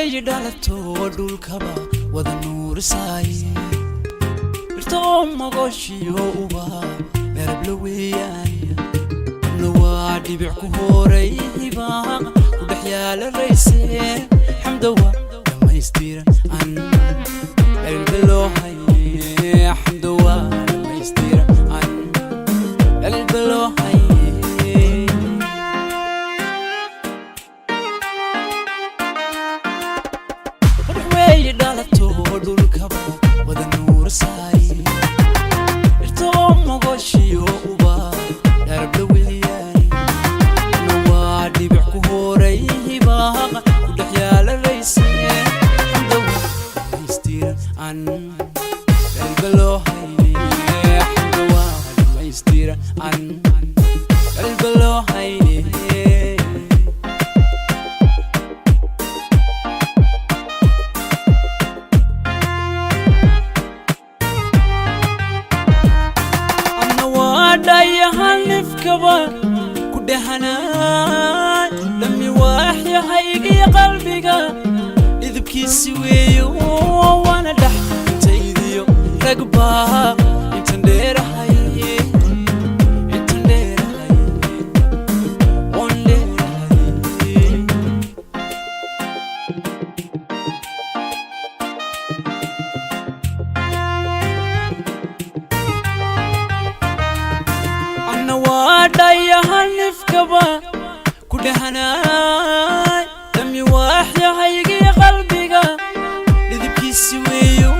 way dhalato dhulkaba wada nuur saay irtoon magoshiyo uba darab la weeyay waa dhibic ku horay baa ku dhaxyaal raysay xamdawa dhamaystiran an albaloohay xamdawa dhamaystiran an albaloohay way dhalato dhulkaba wada nuur saay irtoon magoshiyo uba darab la weeyay dhibic ku horay baa ku dhaxyaal raysay xamdawa dhamaystiran an albaloohay xamdawa dhamaystiran an albaloohay halifkaba ku dhahanaa lami waaxya haygi qalbiga idibkiisi weeyo wana dhaxtaydiyo ragba intan dheerahay on dheerahay wadaya halifkaba ku dhahanaa lami waaxya haygi qalbiga idibkiisi weeyo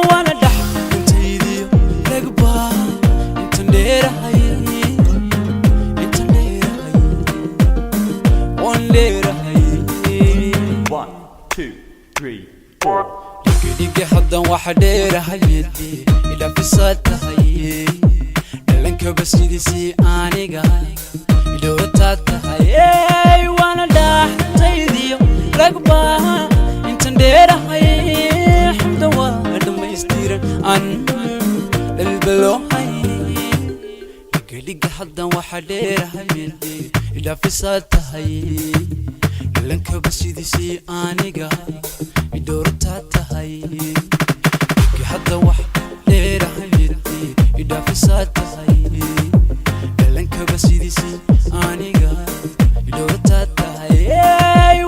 wana dhaxtaydiyo ragba intan dheerahay on dheerahay 1 2 3 4 diga hadan waxa dheerahay ila fisatahay كبسيدي أنيقا إدورتها تهاي وانا داحتيدي رقبها انت نديرها حمدوا دميستيرا عن البلوهاي لقلق حدا وحديرها ميدي إلا فساتها لن كبسيدي أنيقا إدورتها تهاي حدا وحديرها ميدي إلا فساتها كبسيدي أنيقا إدورتها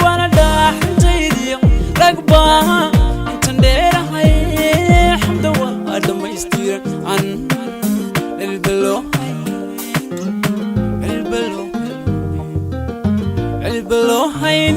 وانا داحتيدي رقبها انت نديرها حمدوا دميستيرا عن البلوهاي البلوهاي